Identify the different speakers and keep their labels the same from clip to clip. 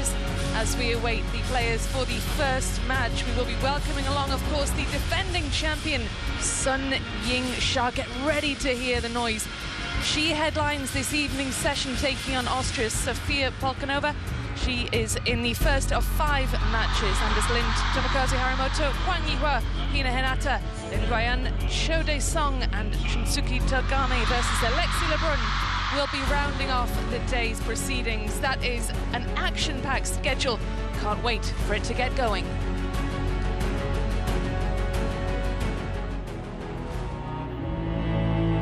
Speaker 1: players. As we await the players for the first match, we will be welcoming along, of course, the defending champion, Sun Ying-sha. Get ready to hear the noise. She headlines this evening's session, taking on Austria's Sofia Polkanova. She is in the first of 5 matches. Anders Lind, Tomokazu Harimoto, Hwang Yihua, Hina Hinata, Lin Guayan, Shode Song, and Shunsuke Togame versus Alexei Lebrun will be rounding off the day's proceedings. That is an action-packed schedule. Can't wait for it to get going.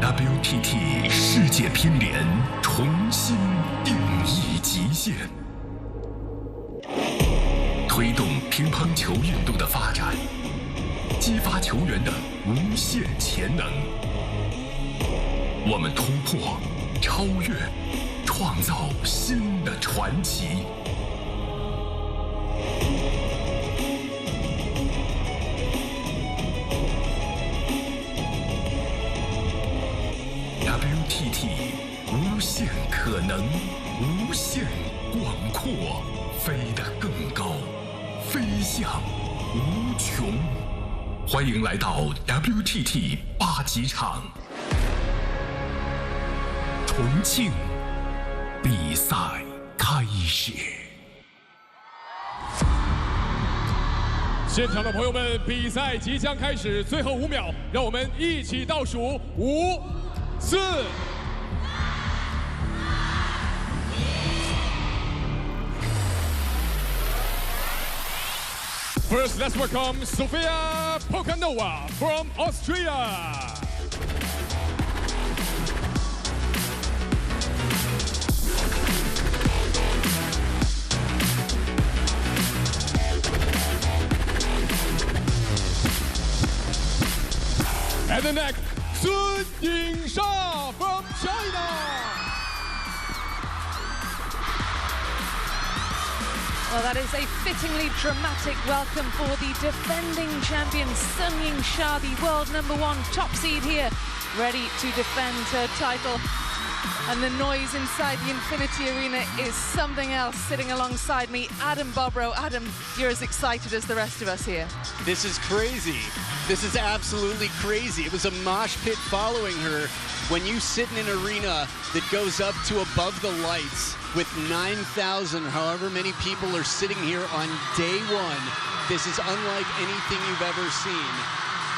Speaker 2: WTT 世界乒联重新定义极限，推动乒乓球运动的发展，激发球员的无限潜能。我们突破、超越，创造新的传奇。WTT 无限可能，无限广阔，飞得更高，飞向无穷。欢迎来到 WTT 8级场。重庆，比赛开始。
Speaker 3: 现场的朋友们，比赛即将开始，最后5秒，让我们一起倒数5、4。First, let's welcome Sofia Polkanova from Austria. And the next, Sun Ying-sha from China.
Speaker 1: Well, that is a fittingly dramatic welcome for the defending champion, Sun Ying-sha, the world #1 top seed here, ready to defend her title. And the noise inside the Infinity Arena is something else. Sitting alongside me, Adam Bobrow. Adam, you're as excited as the rest of us here.
Speaker 4: This is crazy. This is absolutely crazy. It was a mosh pit following her. When you sit in an arena that goes up to above the lights with 9,000, however many people are sitting here on day 1, this is unlike anything you've ever seen.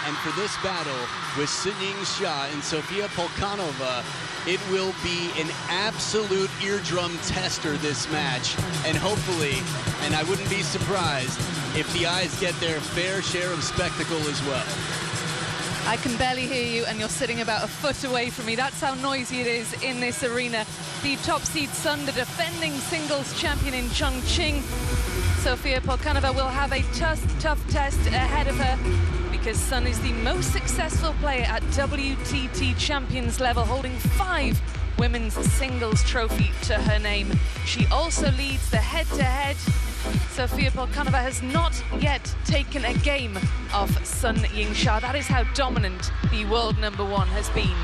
Speaker 4: And for this battle with Sun Ying-sha and Sofia Polkanova, it will be an absolute eardrum tester, this match. And hopefully, and I wouldn't be surprised if the eyes get their fair share of spectacle as well.
Speaker 1: I can barely hear you, and you're sitting about a foot away from me. That's how noisy it is in this arena. The top seed Sun, the defending singles champion in Qing. Sofia Polkanova will have a tough test ahead of her, because Sun is the most successful player at WTT champions level, holding 5 women's singles trophy to her name. She also leads the head-to-head. Sofia Polkanova has not yet taken a game of Sun Ying-sha. That is how dominant the world #1 has been.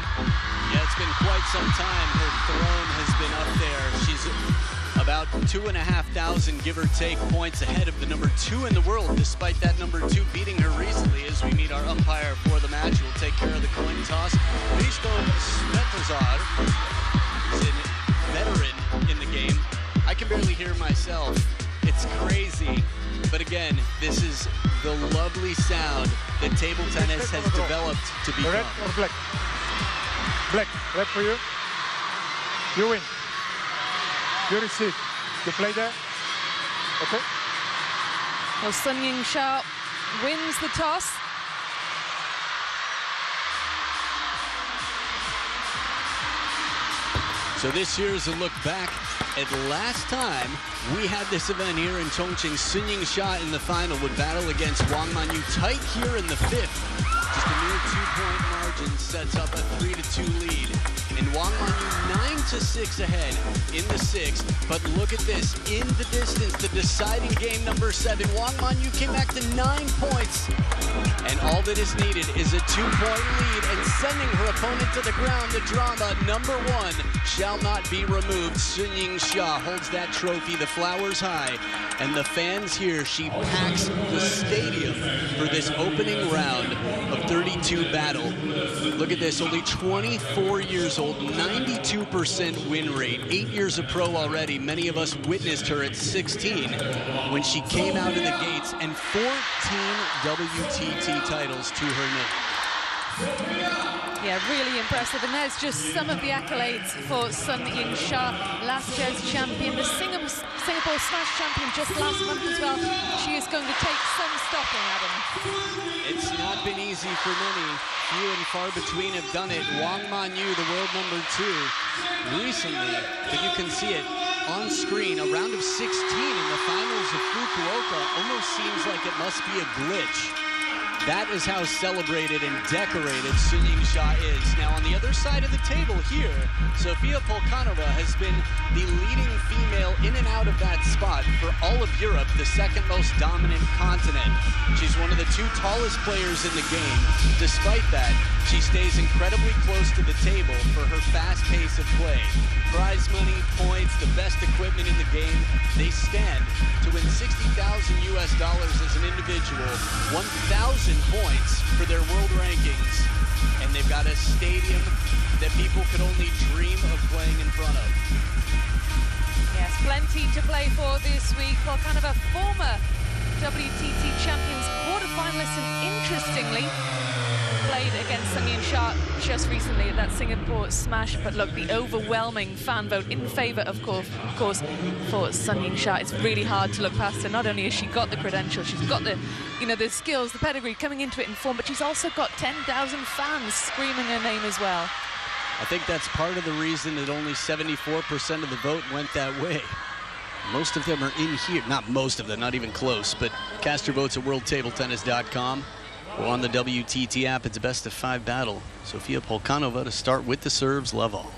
Speaker 4: Yeah, it's been quite some time. Her throne has been up there. She's about 2,500, give or take, points ahead of the #2 in the world, despite that #2 beating her recently. As we meet our umpire for the match, we'll take care of the coin toss. Risto Svetozar is a veteran in the game. I can barely hear myself. It's crazy. But again, this is the lovely sound that table tennis has developed to become.
Speaker 5: Red or black? Black. Red for you. You win. You receive. You play there. Okay.
Speaker 1: Well, Sun Ying-sha wins the toss.
Speaker 4: So this here is a look back at last time we had this event here in Chongqing. Sun Ying-sha in the final would battle against Wang Manyu tight here in the 5th. Just a mere 2-point margin sets up a 3-2 lead. And Wang Manyu 9-6 ahead in the 6th. But look at this, in the distance, the deciding game number 7. Wang Manyu came back to 9 points. And all that is needed is a 2-point lead, and sending her opponent to the ground. The drama number 1 shall not be removed. Sun-Ying Xia holds that trophy, the flowers high. And the fans here, she packs the stadium for this opening round of 32 battle. Look at this, only 24 years old, 92% win rate, 8 years of pro already. Many of us witnessed her at 16 when she came out of the gates, and 14 WTT titles to her name.
Speaker 1: Yeah, really impressive. And there's just some of the accolades for Sun-Ying Xia, last year's champion, the Singapore Smash champion just last month as well. She is going to take some stopping, Adam.
Speaker 4: It's not been easy for many. Few and far between have done it. Wang Manyu, the world number 2, recently, but you can see it on screen, a round of 16 in the finals of Fukuoka. Almost seems like it must be a glitch. That is how celebrated and decorated Sun-Ying Xia is. Now, on the other side of the table here, Sofia Polkanova has been the leading female in and out of that spot for all of Europe, the second most dominant continent. She's one of the 2 tallest players in the game. Despite that, she stays incredibly close to the table for her fast pace of play. Prize money, points, the best equipment in the game. They stand to win $60,000 as an individual, 1,000 points for their world rankings, and they've got a stadium that people could only dream of playing in front of.
Speaker 1: Yes, plenty to play for this week. Well, kind of a former WTT champions quarterfinalist, and interestingly, played against Sun-Ying Xia just recently at that Singapore Smash. But look, the overwhelming fan vote in favor, of course, for Sun-Ying Xia. It's really hard to look past her. Not only has she got the credentials, she's got the, the skills, the pedigree coming into it in form, but she's also got 10,000 fans screaming her name as well.
Speaker 4: I think that's part of the reason that only 74% of the vote went that way. Most of them are in here. Not most of them, not even close, but cast your votes at worldtabletennis.com. or on the WTT app. It's a best of 5 battle. Sofia Polkanova to start with the serves, love all.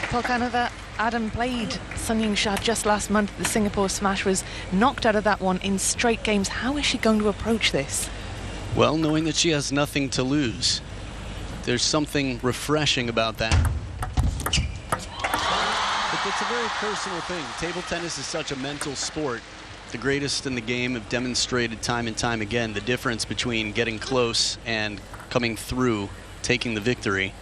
Speaker 1: Polkanova, Adam, played Sun-Ying Xia just last month at the Singapore Smash, was knocked out of that one in straight games. How is she going to approach this?
Speaker 4: Well, knowing that she has nothing to lose. There's something refreshing about that. But it's a very personal thing. Table tennis is such a mental sport. The greatest in the game have demonstrated time and time again the difference between getting close and coming through, taking the victory.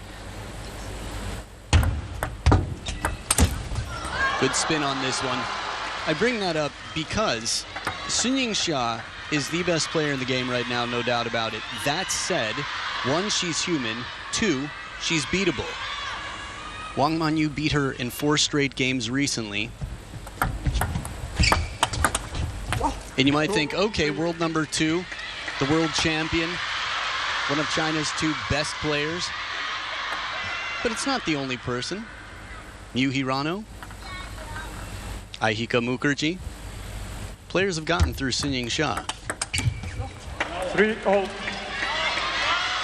Speaker 4: Good spin on this one. I bring that up because Sun-Ying Xia is the best player in the game right now, no doubt about it. That said, 1, she's human. 2, she's beatable. Wang Manyu beat her in 4 straight games recently. And you might think, okay, world number 2, the world champion, one of China's 2 best players. But it's not the only person. Yu Hirano, Aihika Mukherjee. Players have gotten through Sun-Ying Xia.
Speaker 5: 3-all.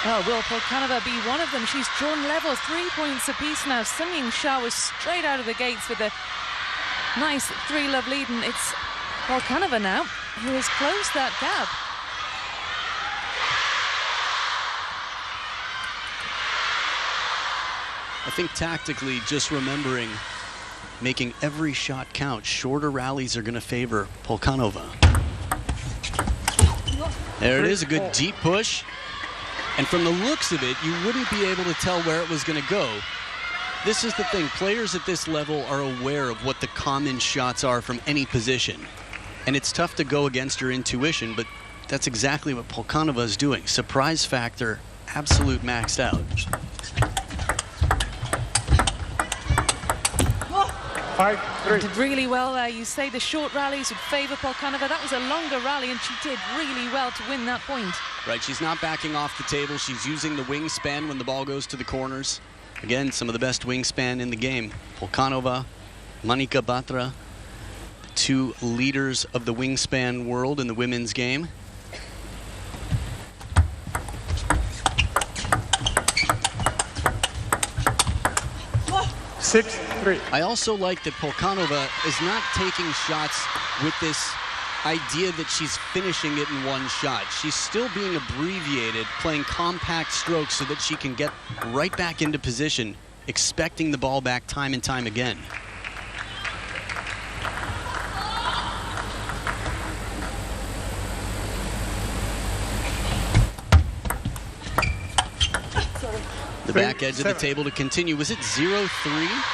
Speaker 1: Oh, will Polkanova be one of them? She's drawn level, 3 points apiece now. Sun-Ying Xia was straight out of the gates with a nice 3-love lead, and it's Polkanova now who has closed that gap.
Speaker 4: I think tactically, just remembering making every shot count. Shorter rallies are going to favor Polkanova. There it is, a good deep push. And from the looks of it, you wouldn't be able to tell where it was going to go. This is the thing. Players at this level are aware of what the common shots are from any position. And it's tough to go against your intuition, but that's exactly what Polkanova is doing. Surprise factor, absolute maxed out.
Speaker 5: 5-3.
Speaker 1: Did really well there. You say the short rallies would favour Polkanova. That was a longer rally, and she did really well to win that point.
Speaker 4: Right, she's not backing off the table. She's using the wingspan when the ball goes to the corners. Again, some of the best wingspan in the game. Polkanova, Monika Batra, the two leaders of the wingspan world in the women's game. I also like that Polkanova is not taking shots with this idea that she's finishing it in one shot. She's still being abbreviated, playing compact strokes so that she can get right back into position, expecting the ball back time and time again. The back edge of the table to continue. Was it 0-3?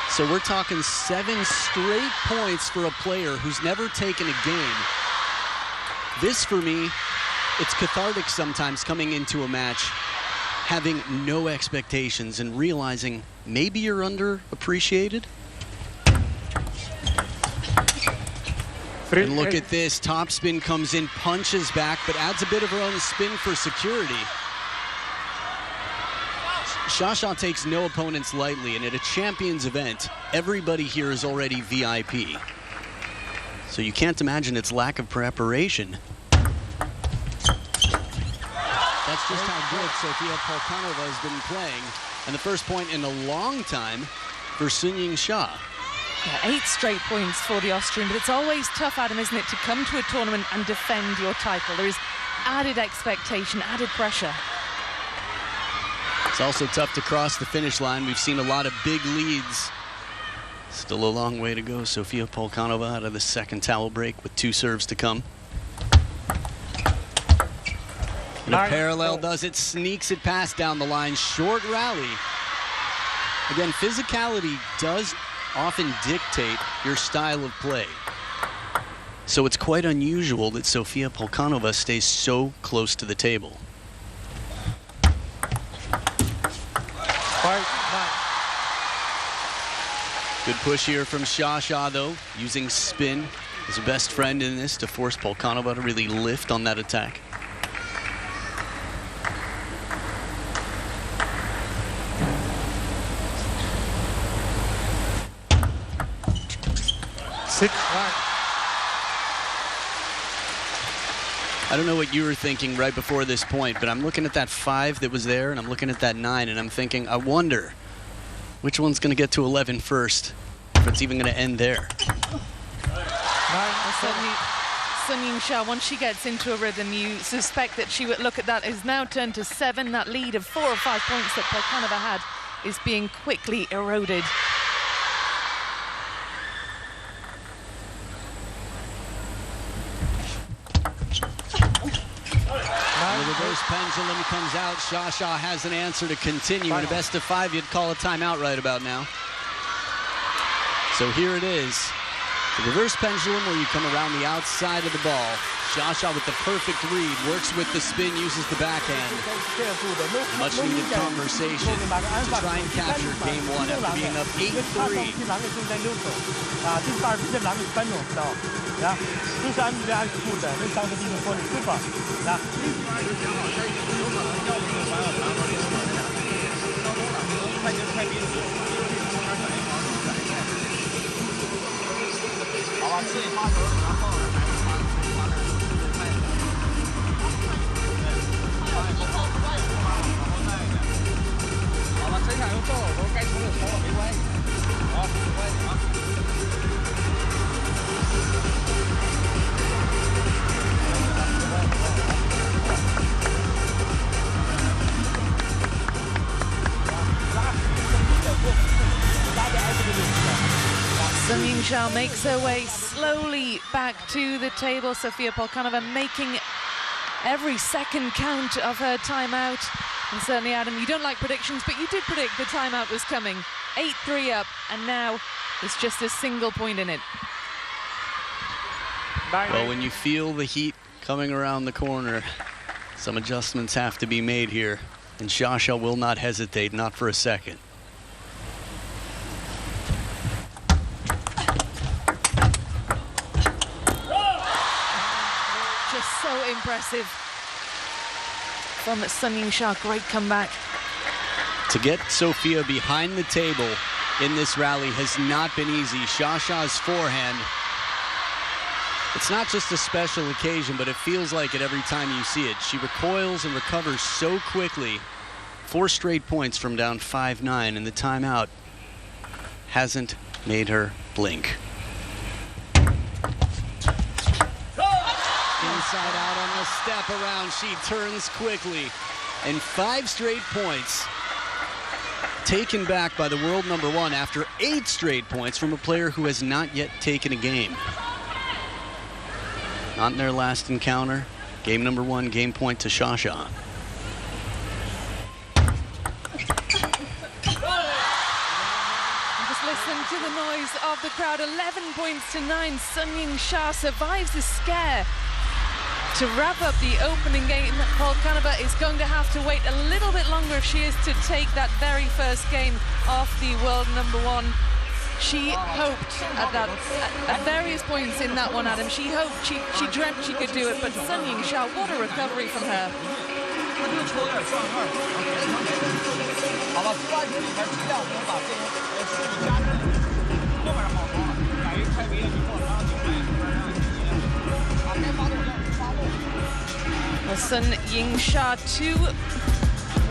Speaker 4: So we're talking 7 straight points for a player who's never taken a game. This, for me, it's cathartic sometimes coming into a match, having no expectations and realizing maybe you're underappreciated. And look at this, topspin comes in, punches back, but adds a bit of her own spin for security. Shasha takes no opponents lightly, and at a champions event, everybody here is already VIP. So you can't imagine its lack of preparation. That's just how good Sofia Polkanova has been playing. And the first point in a long time for Sun-Ying Xia.
Speaker 1: Yeah, 8 straight points for the Austrian, but it's always tough, Adam, isn't it, to come to a tournament and defend your title. There is added expectation, added pressure.
Speaker 4: It's also tough to cross the finish line. We've seen a lot of big leads. Still a long way to go. Sofia Polkanova out of the second towel break with 2 serves to come. And a parallel does it, sneaks it past down the line. Short rally. Again, physicality does often dictate your style of play. So it's quite unusual that Sofia Polkanova stays so close to the table.
Speaker 5: 5-9.
Speaker 4: Good push here from Xia, though, using spin as a best friend in this to force Polkanova to really lift on that attack. I don't know what you were thinking right before this point, but I'm looking at that 5 that was there, and I'm looking at that 9, and I'm thinking, I wonder which one's going to get to 11 first, if it's even going to end there.
Speaker 1: Sun-Ying Xia, once she gets into a rhythm, you suspect that she would look at that. Is now turned to 7. That lead of 4 or 5 points that Polkanova had is being quickly eroded.
Speaker 4: The reverse pendulum comes out. Xia has an answer to continue. In a best of 5, you'd call a timeout right about now. So here it is. The reverse pendulum where you come around the outside of the ball. Xia with the perfect read, works with the spin, uses the backhand. Much needed conversation to try and capture game 1 after being up 8-3.
Speaker 1: Sun-Ying Xia makes her way slowly back to the table. Sofia Polkanova making every second count of her timeout. And certainly, Adam, you don't like predictions, but you did predict the timeout was coming. 8-3 up, and now it's just a single point in it.
Speaker 4: Well, when you feel the heat coming around the corner, some adjustments have to be made here. And Xia will not hesitate, not for a second.
Speaker 1: just so impressive from Sun Ying-sha. Great comeback.
Speaker 4: To get Sophia behind the table in this rally has not been easy. Shasha's forehand, it's not just a special occasion, but it feels like it every time you see it. She recoils and recovers so quickly. 4 straight points from down 5-9, and the timeout hasn't made her blink. Inside out on the step around, she turns quickly. And 5 straight points taken back by the world #1 after 8 straight points from a player who has not yet taken a game. Not in their last encounter. Game #1, game point to Shasha.
Speaker 1: Just listen to the noise of the crowd. 11 points to 9. Sun Ying-sha survives the scare to wrap up the opening game. Polkanova is going to have to wait a little bit longer if she is to take that very first game off the world #1. She hoped at various points in that one, Adam, she hoped, she dreamt she could do it, but Sun Ying-sha, what a recovery from her. Well, Sun Ying-sha, 2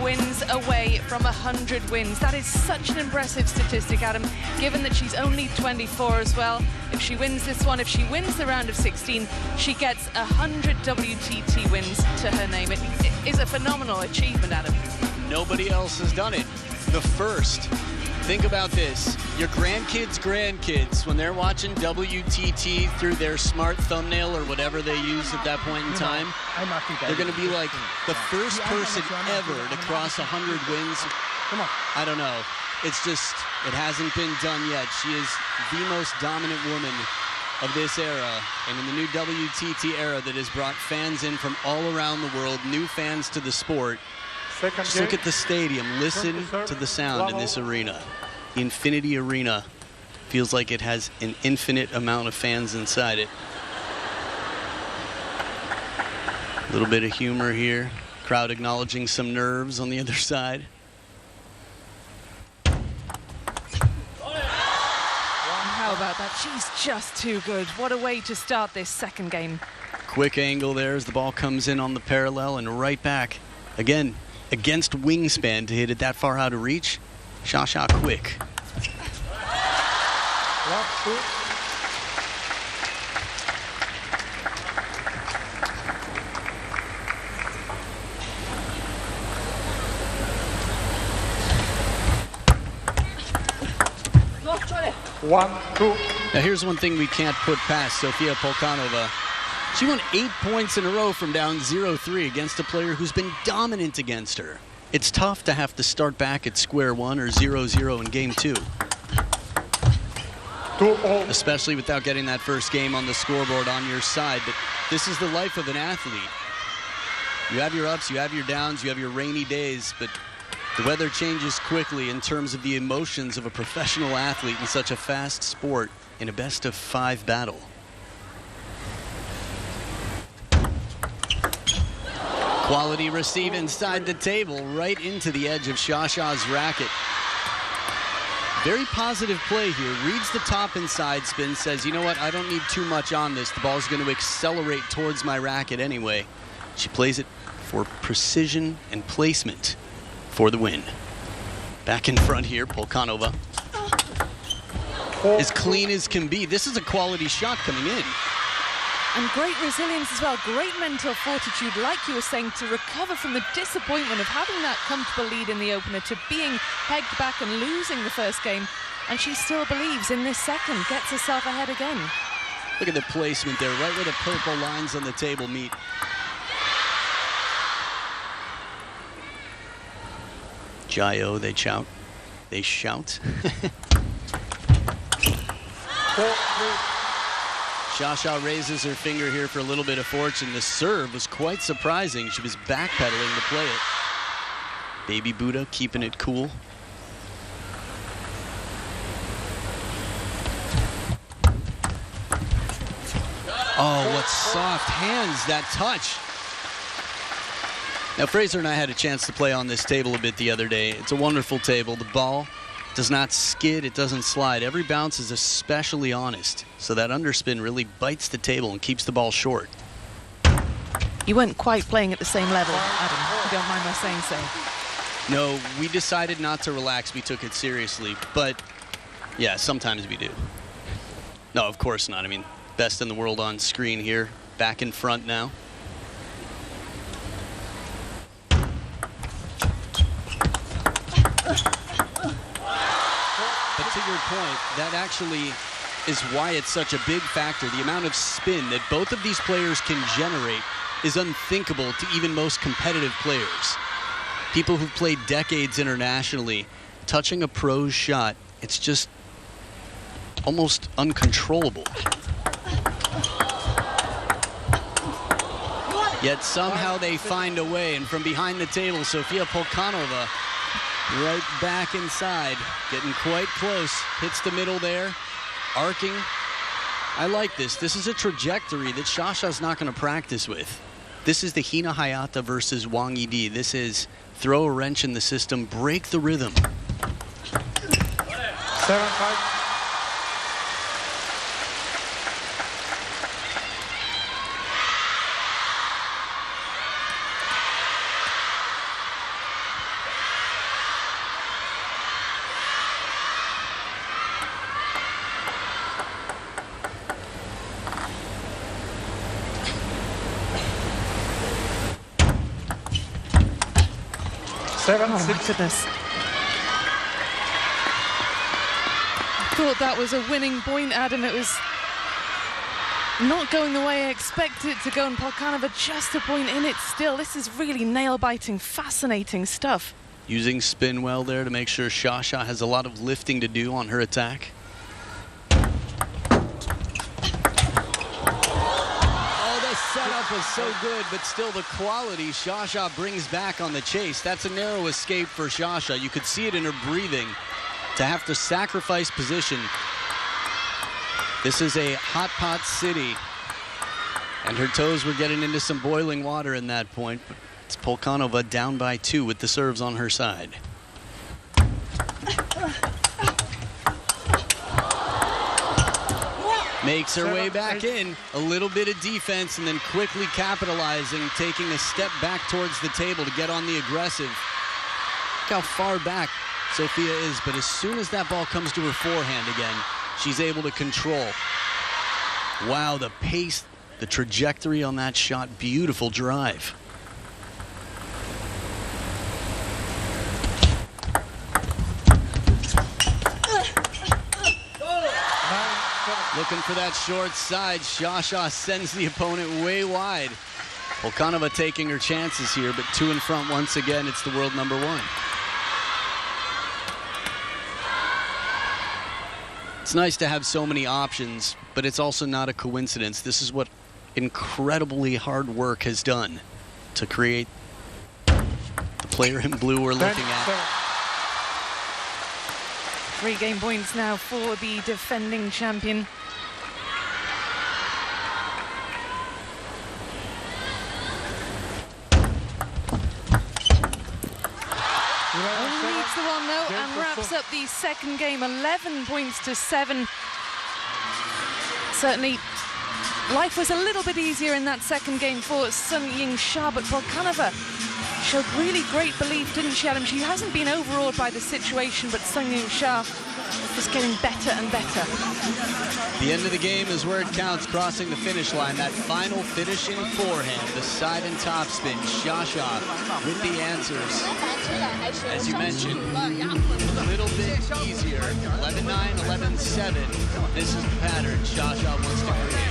Speaker 1: wins away from 100 wins. That is such an impressive statistic, Adam, given that she's only 24 as well. If she wins this one, if she wins the round of 16, she gets 100 WTT wins to her name. It is a phenomenal achievement, Adam.
Speaker 4: Nobody else has done it. The first. Think about this. Your grandkids, when they're watching WTT through their smart thumbnail or whatever they use at that point in time, they're going to be like, the first person ever to cross 100 wins. I don't know. It's just, it hasn't been done yet. She is the most dominant woman of this era, and in the new WTT era that has brought fans in from all around the world, new fans to the sport. Just look at the stadium, listen to the sound in this arena. The Infinity Arena feels like it has an infinite amount of fans inside it. A little bit of humor here. Crowd acknowledging some nerves on the other side.
Speaker 1: How about that? She's just too good. What a way to start this second game.
Speaker 4: Quick angle there as the ball comes in on the parallel and right back. Again, against wingspan to hit it that far out of reach. Shasha quick. Now here's one thing we can't put past Sofia Polkanova. She won 8 points in a row from down 0-3 against a player who's been dominant against her. It's tough to have to start back at square one or 0-0 in game 2. Especially without getting that first game on the scoreboard on your side. But this is the life of an athlete. You have your ups, you have your downs, you have your rainy days, but the weather changes quickly in terms of the emotions of a professional athlete in such a fast sport in a best-of-5 battle. Quality receive inside the table, right into the edge of Shasha's racket. Very positive play here. Reads the top and side spin, says, you know what, I don't need too much on this. The ball's going to accelerate towards my racket anyway. She plays it for precision and placement for the win. Back in front here, Polkanova. As clean as can be. This is a quality shot coming in.
Speaker 1: And great resilience as well, great mental fortitude, like you were saying, to recover from the disappointment of having that comfortable lead in the opener to being pegged back and losing the first game. And she still believes in this second, gets herself ahead again.
Speaker 4: Look at the placement there, right where the purple lines on the table meet. Jayo, they shout. They shout. Shasha raises her finger here for a little bit of fortune. The serve was quite surprising. She was backpedaling to play it. Baby Buddha keeping it cool. Oh, what soft hands, that touch. Now, Fraser and I had a chance to play on this table a bit the other day. It's a wonderful table. The ball does not skid, it doesn't slide. Every bounce is especially honest, so that underspin really bites the table and keeps the ball short.
Speaker 1: You weren't quite playing at the same level, Adam, if you don't mind my saying so.
Speaker 4: No, we decided not to relax. We took it seriously, but yeah, sometimes we do. No, of course not. I mean, best in the world on screen here, back in front now. But to your point, that actually is why it's such a big factor. The amount of spin that both of these players can generate is unthinkable to even most competitive players. People who've played decades internationally, touching a pro's shot, it's just almost uncontrollable. Yet somehow they find a way, and from behind the table, Sofia Polkanova right back inside, getting quite close, hits the middle there, arcing. I like this. This is a trajectory that Sciascia's not going to practice with. This is the Hina Hayata versus Wang Yidi. This is throw a wrench in the system, break the rhythm.
Speaker 5: 7-5.
Speaker 1: Oh my goodness. I thought that was a winning point, Adam. It was not going the way I expected it to go, and Polkanova just a point in it still. This is really nail-biting, fascinating stuff.
Speaker 4: Using spin well there to make sure Sciascia has a lot of lifting to do on her attack. Setup was so good, but still the quality Sciascia brings back on the chase. That's a narrow escape for Sciascia. You could see it in her breathing to have to sacrifice position. This is a hot pot city, and her toes were getting into some boiling water in that point. But it's Polkanova down by 2 with the serves on her side. Makes her way back in, a little bit of defense, and then quickly capitalizing, taking a step back towards the table to get on the aggressive. Look how far back Sofia is, but as soon as that ball comes to her forehand again, she's able to control. Wow, the pace, the trajectory on that shot, beautiful drive. Looking for that short side. Sciascia sends the opponent way wide. Polkanova taking her chances here, but 2 in front once again. It's the world number 1. It's nice to have so many options, but it's also not a coincidence. This is what incredibly hard work has done to create the player in blue we're looking at.
Speaker 1: 3 game points now for the defending champion. Only needs the one though, and wraps up the second game, 11 points to 7. Certainly, life was a little bit easier in that second game for Sung Ying-sha, but Polkanova showed really great belief, didn't she, Adam? She hasn't been overawed by the situation, but Sung Ying-sha is getting better and better.
Speaker 4: The end of the game is where it counts, crossing the finish line. That final finishing forehand, the side and top spin. Sciascia with the answers. As you mentioned, a little bit easier. 11-9, 11-7. This is the pattern Sciascia wants to create.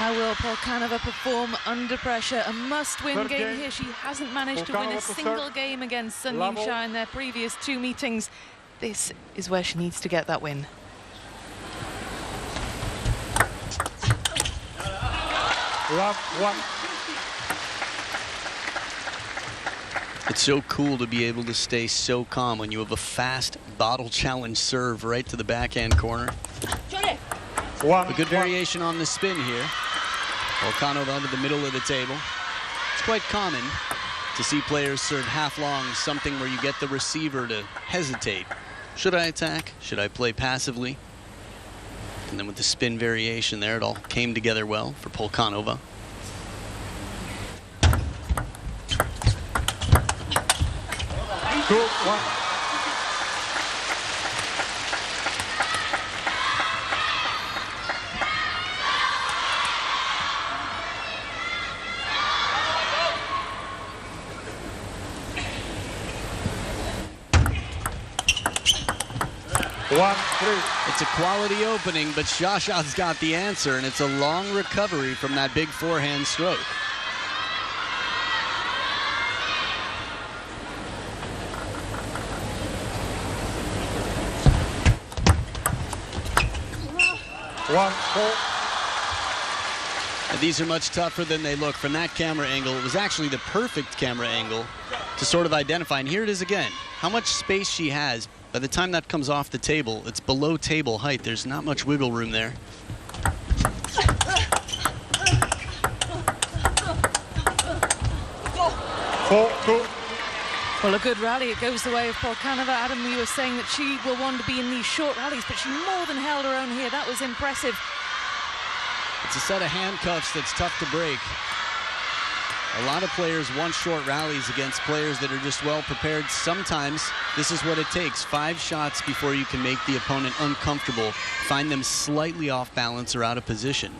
Speaker 1: How will Polkanova perform under pressure? A must-win game here. She hasn't managed to win a single game against Sun Ying-sha in their previous 2 meetings. This is where she needs to get that win.
Speaker 5: Love 1.
Speaker 4: It's so cool to be able to stay so calm when you have a fast bottle challenge serve right to the backhand corner. A good variation on the spin here. Polkanova to the middle of the table. It's quite common to see players serve half long, something where you get the receiver to hesitate. Should I attack? Should I play passively? And then with the spin variation there, it all came together well for Polkanova.
Speaker 5: Two, 1.
Speaker 4: It's a quality opening, but Shasha's got the answer, and it's a long recovery from that big forehand stroke. And these are much tougher than they look. From that camera angle, it was actually the perfect camera angle to sort of identify. And here it is again. How much space she has. By the time that comes off the table, it's below table height. There's not much wiggle room there.
Speaker 1: Well, a good rally. It goes the way of Polkanova. Adam, you were saying that she will want to be in these short rallies, but she more than held her own here. That was impressive.
Speaker 4: It's a set of handcuffs that's tough to break. A lot of players want short rallies against players that are just well prepared. Sometimes this is what it takes. 5 shots before you can make the opponent uncomfortable, find them slightly off balance or out of position.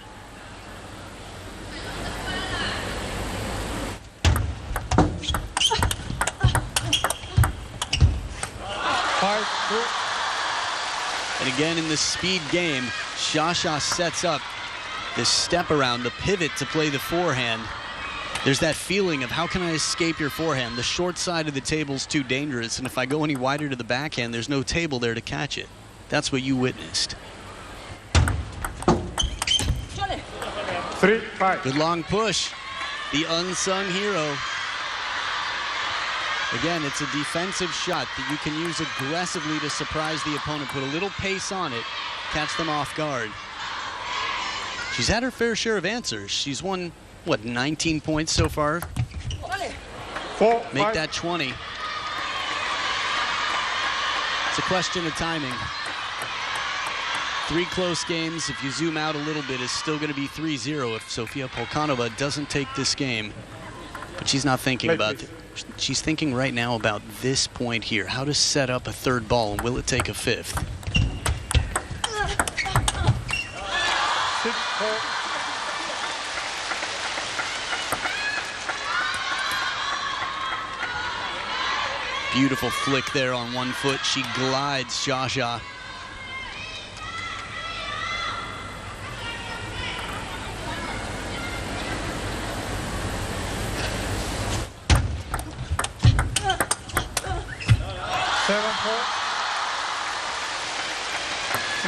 Speaker 4: And again in this speed game, Shasha sets up this step around, the pivot to play the forehand. There's that feeling of how can I escape your forehand? The short side of the table's too dangerous, and if I go any wider to the backhand, there's no table there to catch it. That's what you witnessed.
Speaker 5: 3-5.
Speaker 4: Good long push. The unsung hero. Again, it's a defensive shot that you can use aggressively to surprise the opponent, put a little pace on it, catch them off guard. She's had her fair share of answers. She's won, what, 19 points so far?
Speaker 5: 4,
Speaker 4: Make
Speaker 5: 5.
Speaker 4: that 20. It's a question of timing. 3 close games, if you zoom out a little bit, is still going to be 3-0 if Sofia Polkanova doesn't take this game. But she's not thinking about it. She's thinking right now about this point here, how to set up a third ball, and will it take a 5th?
Speaker 5: 6-4.
Speaker 4: Beautiful flick there on one foot. She glides Shasha.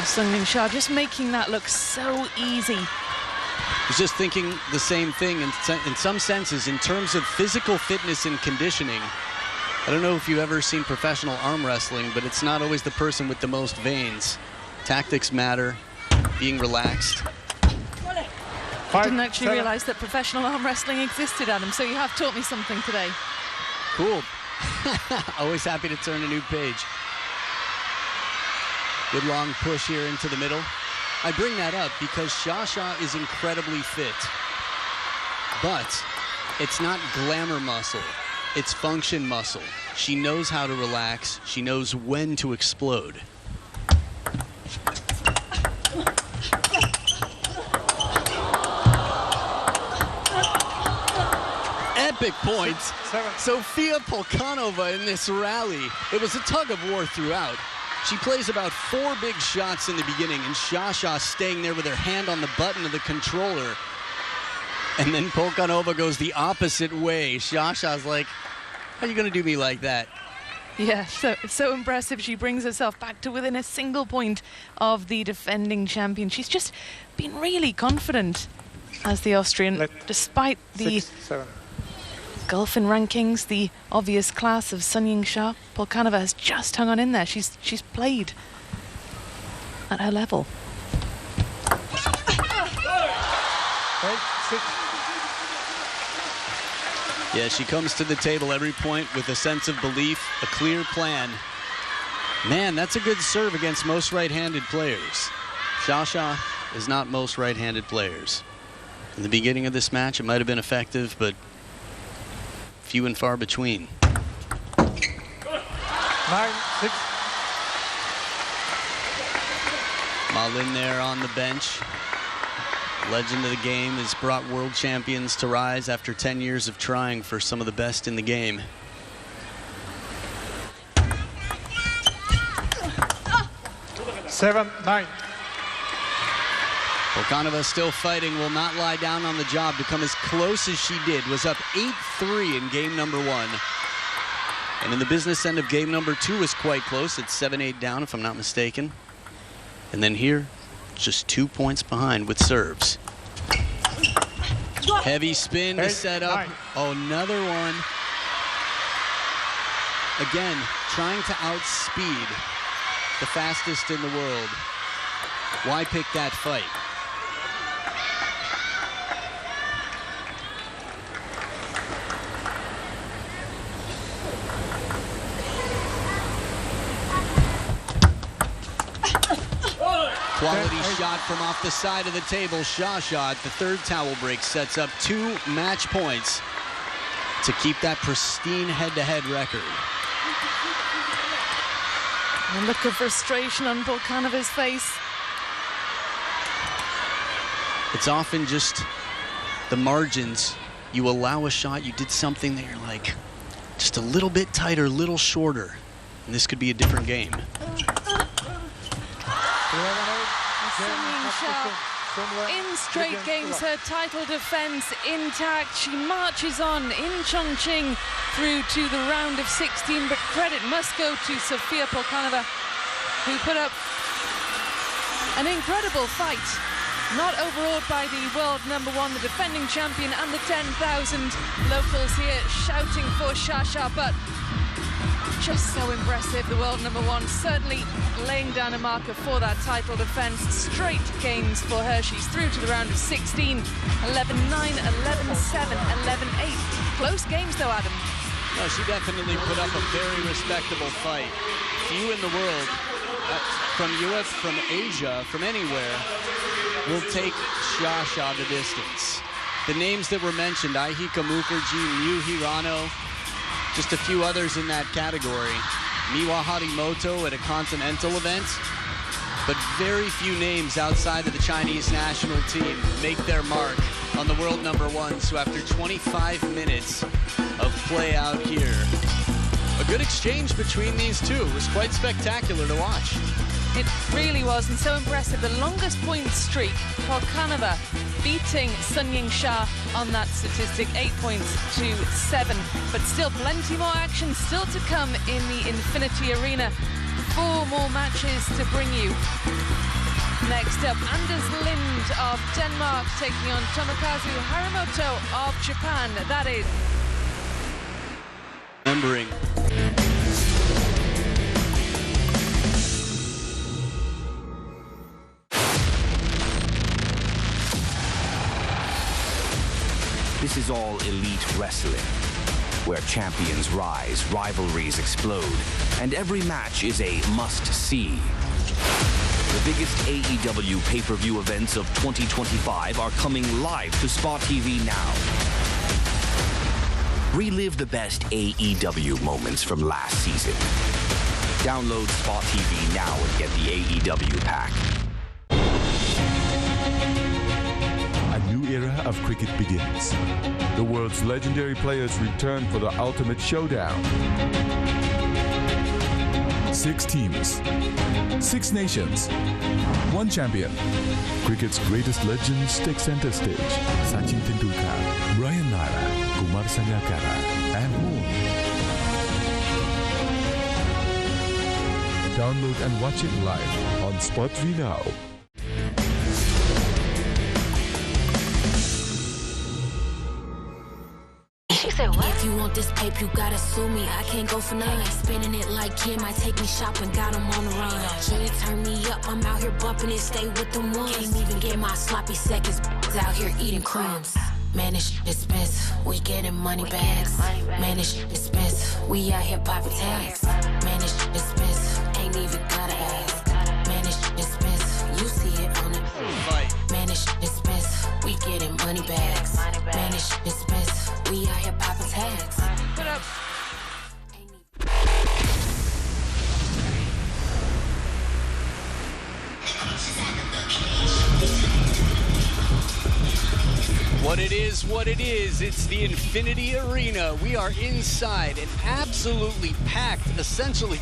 Speaker 1: Sun Ying-sha just making that look so easy.
Speaker 4: I was just thinking the same thing in some senses in terms of physical fitness and conditioning. I don't know if you've ever seen professional arm wrestling, but it's not always the person with the most veins. Tactics matter, being relaxed.
Speaker 1: I didn't actually realize that professional arm wrestling existed, Adam, so you have taught me something today.
Speaker 4: Cool. Always happy to turn a new page. Good long push here into the middle. I bring that up because Shasha is incredibly fit. But it's not glamour muscle. It's function muscle. She knows how to relax. She knows when to explode. Epic points. Sofia Polkanova in this rally. It was a tug of war throughout. She plays about 4 big shots in the beginning, and Shasha staying there with her hand on the button of the controller, And then Polkanova goes the opposite way. Shasha's like, how are you going to do me like that?
Speaker 1: Yeah, so impressive. She brings herself back to within a single point of the defending champion. She's just been really confident as the Austrian, despite the
Speaker 5: 6-7.
Speaker 1: gulf in rankings, the obvious class of Sun Ying-sha. Polkanova has just hung on in there. She's played at her level.
Speaker 5: 8-6.
Speaker 4: Yeah, she comes to the table every point with a sense of belief, a clear plan. Man, that's a good serve against most right-handed players. Shasha is not most right-handed players. In the beginning of this match, it might have been effective, but few and far between.
Speaker 5: 9-6.
Speaker 4: Ma Lin there on the bench. Legend of the game has brought world champions to rise after 10 years of trying for some of the best in the game.
Speaker 5: Seven, 9.
Speaker 4: Polkanova still fighting, will not lie down on the job to come as close as she did. Was up 8-3 in game number 1. And in the business end of game number 2 was quite close. It's 7-8 down, if I'm not mistaken. And then here, just 2 points behind with serves. Heavy spin to set up. Oh, another one. Again, trying to outspeed the fastest in the world. Why pick that fight? Quality shot from off the side of the table. Shasha at the third towel break sets up 2 match points to keep that pristine head-to-head record.
Speaker 1: A look of frustration on Polkanova's face.
Speaker 4: It's often just the margins. You allow a shot, you did something that you're like, just a little bit tighter, a little shorter, and this could be a different game.
Speaker 1: In straight games, her title defense intact. She marches on in Chongqing through to the round of 16, but credit must go to Sofia Polkanova, who put up an incredible fight. Not overawed by the world number 1, the defending champion, and the 10,000 locals here shouting for Shasha, but just so impressive. The world number 1 certainly laying down a marker for that title defense. Straight games for her. She's through to the round of 16. 11-9, 11-7, 11-8. Close games though, Adam.
Speaker 4: No, she definitely put up a very respectable fight. Few in the world, from Europe, from Asia, from anywhere, will take Shasha the distance. The names that were mentioned, Aihika Mukherjee, Miu Hirano, just a few others in that category. Miwa Harimoto at a continental event, but very few names outside of the Chinese national team make their mark on the world number 1. So after 25 minutes of play out here, a good exchange between these two. It was quite spectacular to watch.
Speaker 1: It really was, and so impressive. The longest point streak, Polkanova beating Sun Ying-sha on that statistic, 8 points to 7. But still plenty more action still to come in the Infinity Arena. 4 more matches to bring you. Next up, Anders Lind of Denmark taking on Tomokazu Harimoto of Japan. That is...
Speaker 4: Remembering.
Speaker 6: This is all elite wrestling, where champions rise, rivalries explode, and every match is a must-see. The biggest AEW pay-per-view events of 2025 are coming live to Spot TV now. Relive the best AEW moments from last season. Download Spot TV now and get the AEW pack.
Speaker 7: A new era of cricket begins. The world's legendary players return for the ultimate showdown. 6 teams, 6 nations, 1 champion. Cricket's greatest legends take center stage. Sachin Tendulkar, Brian Lara, Kumar Sangakkara, and more. Download and watch it live on Spot V Now.
Speaker 8: If you want this paper, you gotta sue me. I can't go for none. Spinning it like Kim, I take me shopping, got him on the run. Junior turn me up, I'm out here bumping it, stay with them ones. Can't even get my sloppy seconds, out here eating crumbs. Man, this shit expensive, we getting money bags. Man, this shit expensive, we out here popping tags. Man, this shit expensive, ain't even gotta ask. Man, this shit expensive, you see it on it. Man, this shit expensive, we getting money bags. Man, this shit expensive, we out here popping tags.
Speaker 1: Put up.
Speaker 4: What it is, it's the Infinity Arena. We are inside an absolutely packed, essentially